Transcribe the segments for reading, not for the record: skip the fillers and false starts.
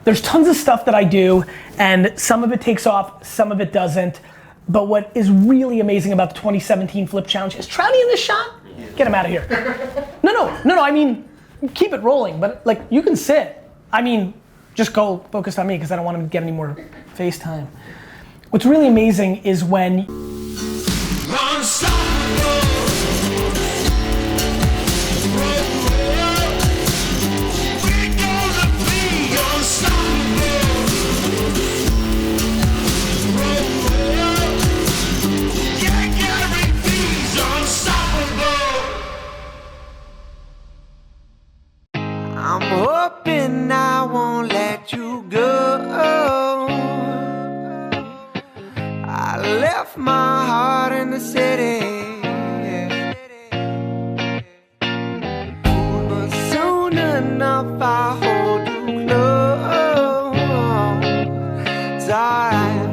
There's tons of stuff that I do, and some of it takes off, some of it doesn't. But what is really amazing about the 2017 Flip Challenge is Trouty in this shot? Get him out of here. No, I mean, keep it rolling, but like, you can sit. I mean, just go focus on me because I don't want him to get any more FaceTime. What's really amazing is when I'm hoping I won't let you go. I left my heart in the city, but soon enough I hold you close. It's alright,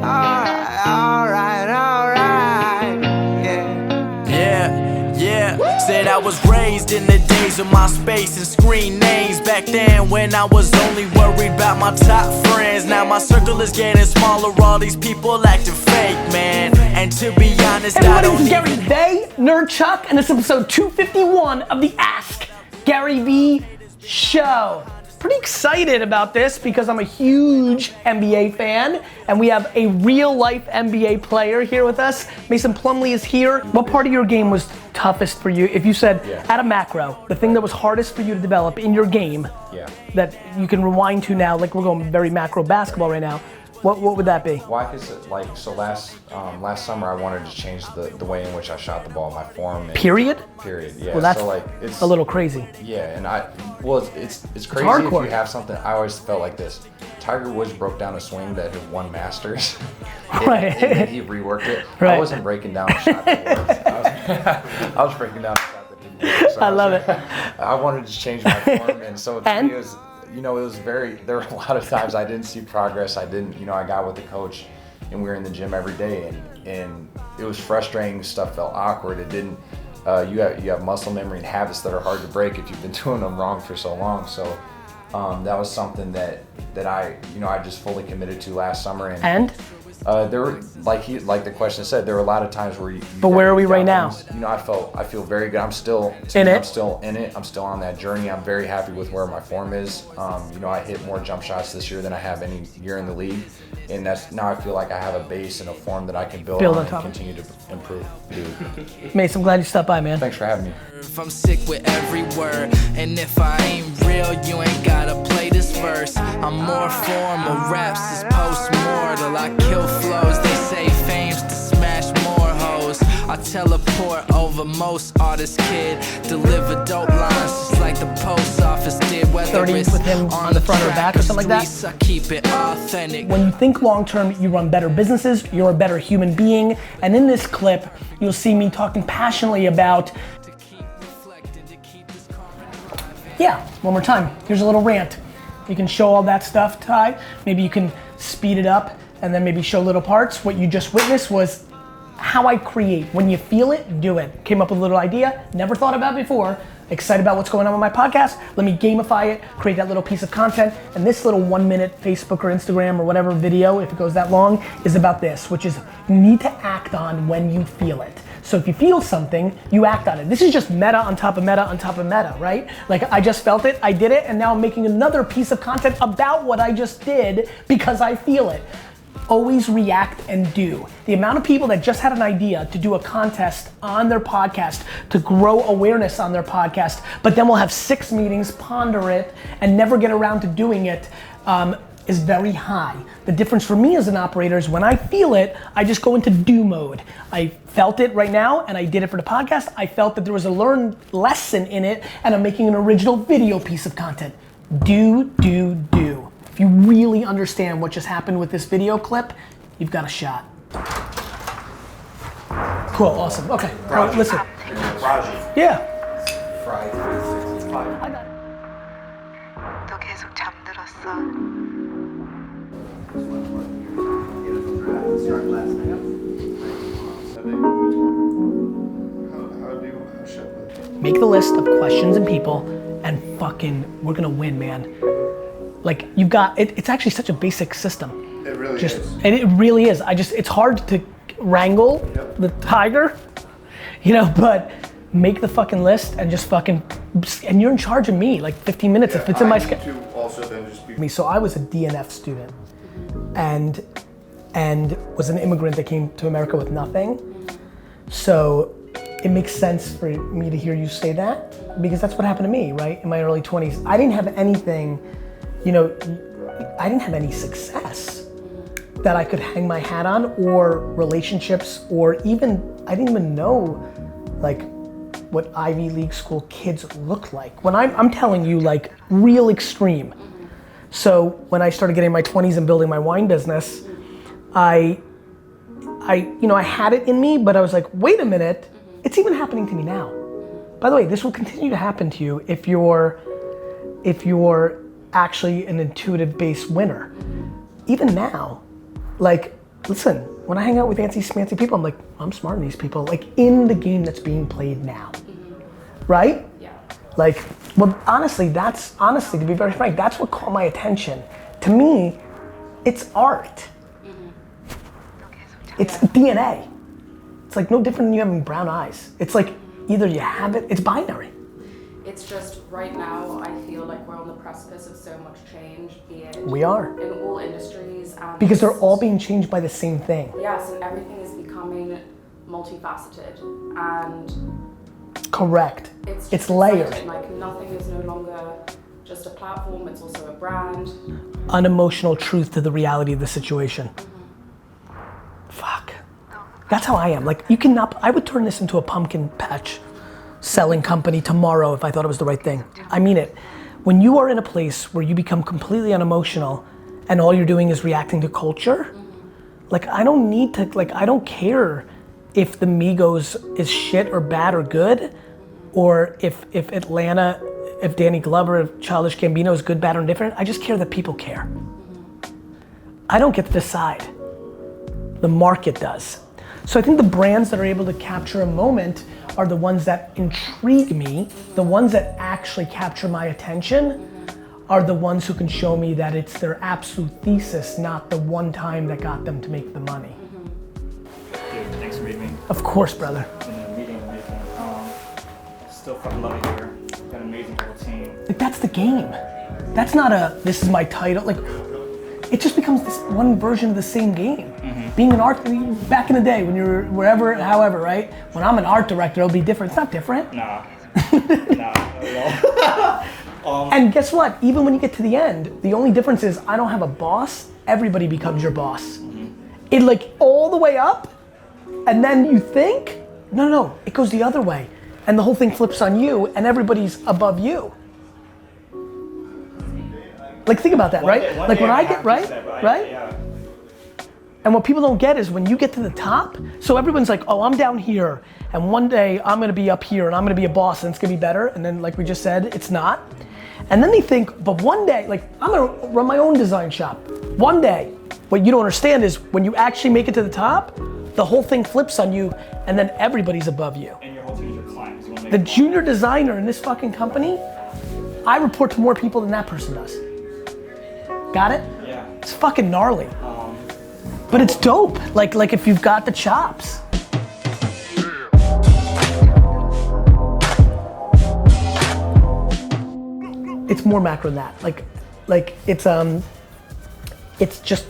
yeah. Said I was raised in the days of MySpace and screen names. Back then when I was only worried about my top friends. Now my circle is getting smaller, all these people acting fake, man. And to be honest, I don't need Vaynerchuk, and this is episode 251 of the Ask GaryVee show. Pretty excited about this because I'm a huge NBA fan, and we have a real life NBA player here with us. Mason Plumlee is here. What part of your game was toughest for you? If you said, at a macro, the thing that was hardest for you to develop in your game, that you can rewind to now, like we're going very macro basketball right now, what would that be? Well, I guess last summer I wanted to change the way in which I shot the ball, my form. Period, yeah. Well, that's so like, it's a little crazy. Yeah, and it's crazy if you have something. I always felt like this. Tiger Woods broke down a swing that had won Masters. Right. And he reworked it. Right. I wasn't breaking down a shot that worked. I was breaking down a shot that didn't work. So I love it. I wanted to change my form, and so to me it was, it was there were a lot of times I didn't see progress. I got with the coach and we were in the gym every day, and it was frustrating. Stuff felt awkward. It didn't, you have muscle memory and habits that are hard to break if you've been doing them wrong for so long. So that was something that I just fully committed to last summer. And there were, like the question said, there were a lot of times where but where are we right now? I feel very good. I'm still in it. I'm still in it. I'm still on that journey. I'm very happy with where my form is. I hit more jump shots this year than I have any year in the league, and now I feel like I have a base and a form that I can build on and continue to improve. Mace, I'm glad you stopped by, man. Thanks for having me. If I'm sick with every word, and if I ain't real, you ain't gotta play this verse. I'm more formal, raps is post-mortal. I kill flows, they say fame's to smash more hoes. I teleport over most artists, kid. Deliver dope lines just like the post office did. Whether it's with him on the front or back or something like that. I keep it authentic. When you think long term, you run better businesses, you're a better human being. And in this clip, you'll see me talking passionately about, one more time, here's a little rant. You can show all that stuff, Ty. Maybe you can speed it up and then maybe show little parts. What you just witnessed was how I create. When you feel it, do it. Came up with a little idea, never thought about before. Excited about what's going on with my podcast. Let me gamify it, create that little piece of content. And this little 1 minute Facebook or Instagram or whatever video, if it goes that long, is about this, which is you need to act on when you feel it. So if you feel something, you act on it. This is just meta on top of meta on top of meta, right? Like I just felt it, I did it, and now I'm making another piece of content about what I just did because I feel it. Always react and do. The amount of people that just had an idea to do a contest on their podcast to grow awareness on their podcast, but then we'll have 6 meetings, ponder it, and never get around to doing it, is very high. The difference for me as an operator is when I feel it, I just go into do mode. I felt it right now and I did it for the podcast. I felt that there was a learned lesson in it and I'm making an original video piece of content. Do. If you really understand what just happened with this video clip, you've got a shot. Cool, awesome, okay. Now, listen. Raji. Yeah. Fry 365. I got it. 너 계속 잠들었어. Make the list of questions and people and fucking, we're gonna win, man. Like you've got, it's actually such a basic system. It really is. And it really is. It's hard to wrangle the tiger, you know, but make the fucking list and just fucking, and you're in charge of me, like 15 minutes if it's in my schedule. To also then just be. So I was a DNF student and was an immigrant that came to America with nothing. So it makes sense for me to hear you say that because that's what happened to me, right? In my early 20s. I didn't have anything, you know, I didn't have any success that I could hang my hat on, or relationships, or even, I didn't even know like what Ivy League school kids look like. When I'm telling you like real extreme. So when I started getting in my 20s and building my wine business, I had it in me, but I was like, wait a minute, it's even happening to me now. By the way, this will continue to happen to you if you're actually an intuitive-based winner. Even now, like, listen, when I hang out with fancy smancy people, I'm like, I'm smarter than these people, like in the game that's being played now, right? Yeah. Like, well, honestly, to be very frank, that's what caught my attention. To me, it's art. It's DNA. It's like no different than you having brown eyes. It's like either you have it, it's binary. It's just right now, I feel like we're on the precipice of so much change, be it We are. in all industries. And Because they're all being changed by the same thing. Yes, and everything is becoming multifaceted, and Correct. it's It's layered. exciting. Like nothing is no longer just a platform, it's also a brand. Unemotional truth to the reality of the situation. Fuck. That's how I am. Like you cannot, I would turn this into a pumpkin patch selling company tomorrow if I thought it was the right thing. I mean it. When you are in a place where you become completely unemotional and all you're doing is reacting to culture, like I don't need to, like I don't care if the MIGOS is shit or bad or good, or if Atlanta, if Danny Glover, if Childish Gambino is good, bad, or indifferent. I just care that people care. I don't get to decide. The market does. So I think the brands that are able to capture a moment are the ones that intrigue me. The ones that actually capture my attention are the ones who can show me that it's their absolute thesis, not the one time that got them to make the money. Dude, thanks for meeting me. Of course, brother. In the meeting, still fucking love you here. Got an amazing little team. Like that's the game. That's not this is my title. Like it just becomes this one version of the same game. Being an art, back in the day when you were wherever, however, right? When I'm an art director, it'll be different. It's not different. Nah, not at all. And guess what? Even when you get to the end, the only difference is I don't have a boss. Everybody becomes your boss. It like all the way up, and then you think, no, it goes the other way. And the whole thing flips on you and everybody's above you. Like think about that, right? Like when I get, right? Yeah. And what people don't get is when you get to the top, so everyone's like, oh, I'm down here, and one day I'm gonna be up here and I'm gonna be a boss and it's gonna be better, and then like we just said, it's not. And then they think, but one day, like I'm gonna run my own design shop. One day, what you don't understand is when you actually make it to the top, the whole thing flips on you and then everybody's above you. And your whole team is your clients. You wanna make The junior designer in this fucking company, I report to more people than that person does. Got it? Yeah. It's fucking gnarly. But it's dope, like if you've got the chops. It's more macro than that. Like it's just,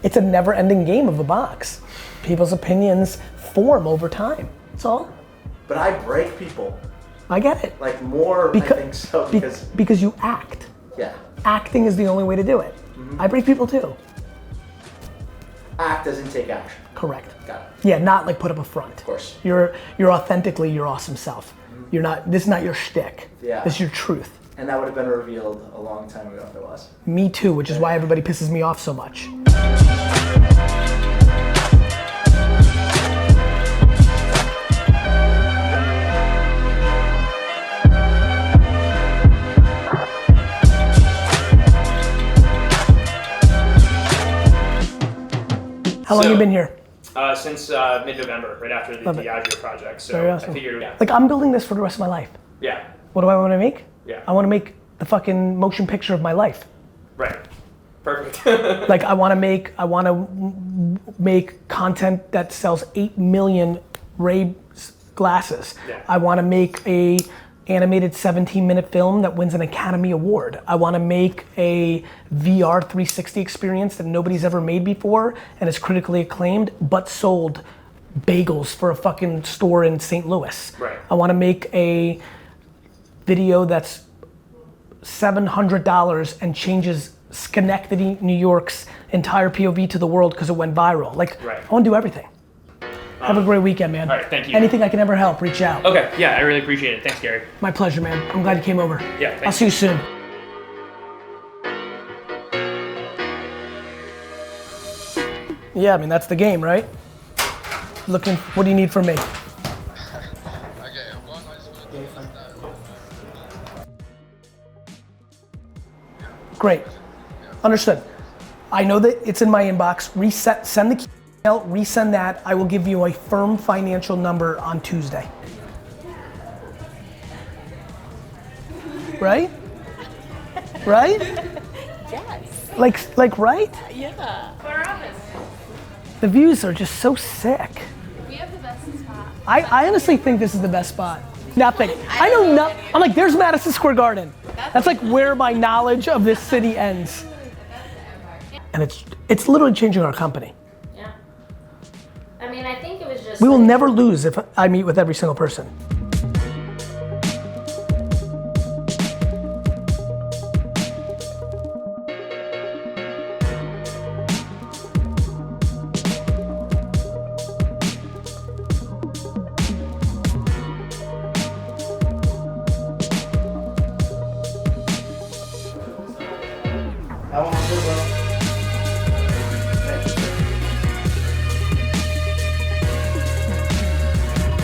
it's a never-ending game of a box. People's opinions form over time, that's all. But I break people. I get it. Like more, I think so, because you act. Yeah. Acting is the only way to do it. I break people too. Act doesn't take action. Correct. Got it. Yeah, not like put up a front. Of course. You're authentically your awesome self. You're not, this is not your shtick. Yeah. This is your truth. And that would have been revealed a long time ago if it was. Me too, which is why everybody pisses me off so much. How long you been here? Since mid-November, right after the Azure project. So Very awesome. I figured, yeah. Like I'm building this for the rest of my life. Yeah. What do I want to make? Yeah. I want to make the fucking motion picture of my life. Right. Perfect. Like I wanna make content that sells 8 million Ray glasses. Yeah. I wanna make a animated 17-minute film that wins an Academy Award. I wanna make a VR 360 experience that nobody's ever made before and is critically acclaimed, but sold bagels for a fucking store in St. Louis. Right. I wanna make a video that's $700 and changes Schenectady, New York's entire POV to the world because it went viral. Like, Right. I wanna do everything. Have a great weekend, man. All right, thank you. Anything I can ever help, reach out. Okay, yeah, I really appreciate it. Thanks, Gary. My pleasure, man. I'm glad you came over. Yeah, thanks. I'll see you soon. Yeah, I mean, that's the game, right? Looking, what do you need from me? Great, understood. I know that it's in my inbox. Send the email, resend that. I will give you a firm financial number on Tuesday. Right? Right? Yes. Like right? Yeah. The views are just so sick. We have the best spot. I honestly think this is the best spot. Nothing. I know nothing. I'm like, there's Madison Square Garden. That's like where my knowledge of this city ends. And it's literally changing our company. Yeah. I mean, I think it was just. We will never lose if I meet with every single person. That one was good, bro.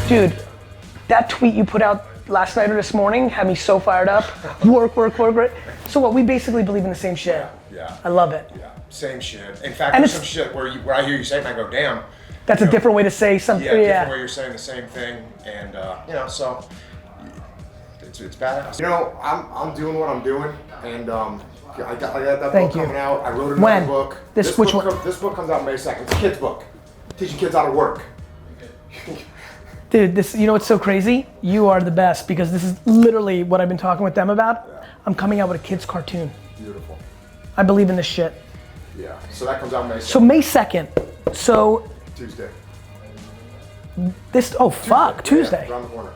Dude, that tweet you put out last night or this morning had me so fired up. Work. So what, we basically believe in the same shit. Yeah. I love it. Yeah, same shit. In fact, And there's it's- some shit where I hear you say it and I go, damn. That's You a know, different way to say something. Yeah, different way you're saying the same thing, and so it's badass. You know, I'm doing what I'm doing, and I got that Thank book you. coming out. I wrote another When? book. Which one? This book comes out May 2nd. It's a kid's book, teaching kids how to work. Dude, you know what's so crazy? You are the best because this is literally what I've been talking with them about. Yeah. I'm coming out with a kid's cartoon. Beautiful. I believe in this shit. Yeah. So that comes out May 2nd. So May 2nd. So Tuesday. Tuesday. Yeah, around the corner.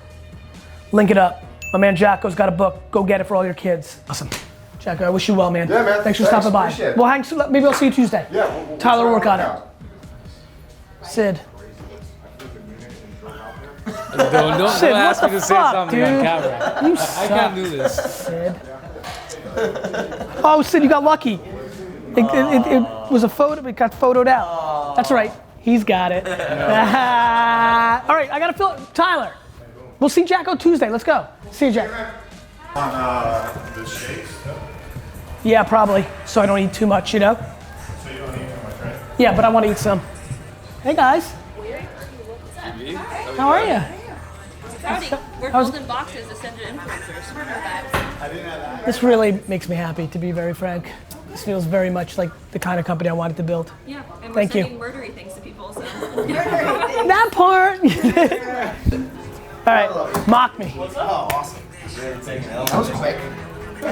Link it up. My man Jocko's got a book. Go get it for all your kids. Awesome. Jocko, I wish you well, man. Yeah, man. Thanks for stopping by. Appreciate it. Well, maybe I'll see you Tuesday. Yeah. Tyler, we'll work on it. out. Sid. Don't Sid, ask what me the to say fuck, something dude? on camera. You I can't do this. Sid. Oh, Sid, you got lucky. It was a photo, it got photoed out. That's right, he's got it. All right, I gotta fill Tyler. We'll see Jocko Tuesday, let's go. See you, Jack. On the shakes. Yeah, probably, so I don't eat too much, you know? So you don't eat too much, right? Yeah, but I wanna eat some. Hey guys, how are you? Howdy. We're holding boxes to send to influencers. This really makes me happy, to be very frank. This feels very much like the kind of company I wanted to build. Yeah, and we're Thank you. sending murdery things to people, so. That part! All right, mock me. Oh, awesome. That was quick.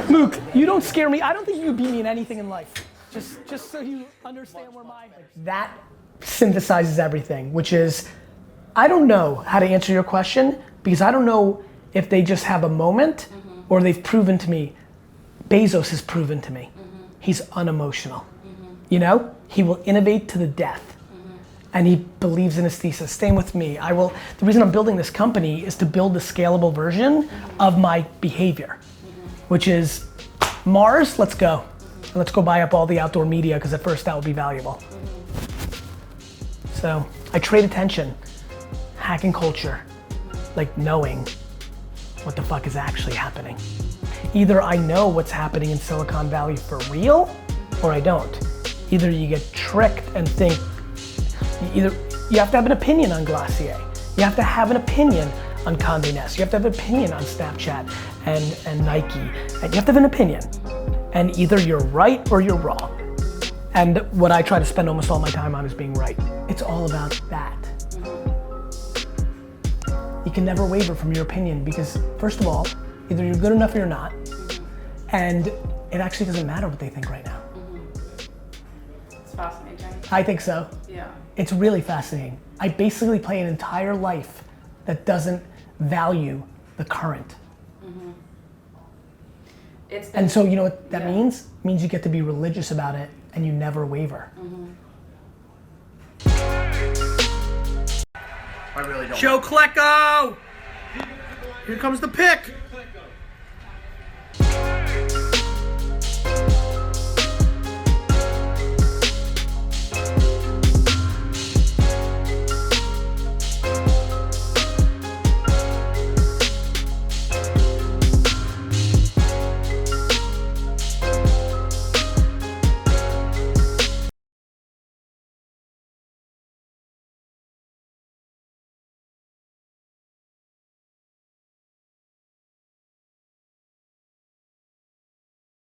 Mook, you don't scare me. I don't think you could beat me in anything in life. Just so you understand where my... That synthesizes everything, which is, I don't know how to answer your question because I don't know if they just have a moment or they've proven to me. Bezos has proven to me. He's unemotional. You know, he will innovate to the death. And he believes in his thesis. Same with me. The reason I'm building this company is to build the scalable version of my behavior, which is Mars, let's go. And let's go buy up all the outdoor media because at first that will be valuable. So I trade attention, hacking culture, like knowing what the fuck is actually happening. Either I know what's happening in Silicon Valley for real, or I don't. Either you get tricked and think, you have to have an opinion on Glacier. You have to have an opinion on Condé Nast. You have to have an opinion on Snapchat. and Nike. And you have to have an opinion. And either you're right or you're wrong. And what I try to spend almost all my time on is being right. It's all about that. You can never waver from your opinion because, first of all, either you're good enough or you're not. And it actually doesn't matter what they think right now. It's fascinating. I think so. Yeah. It's really fascinating. I basically play an entire life that doesn't value the current. And so you know what that means? It means you get to be religious about it and you never waver. I really don't. Joe Klecko! Here comes the pick.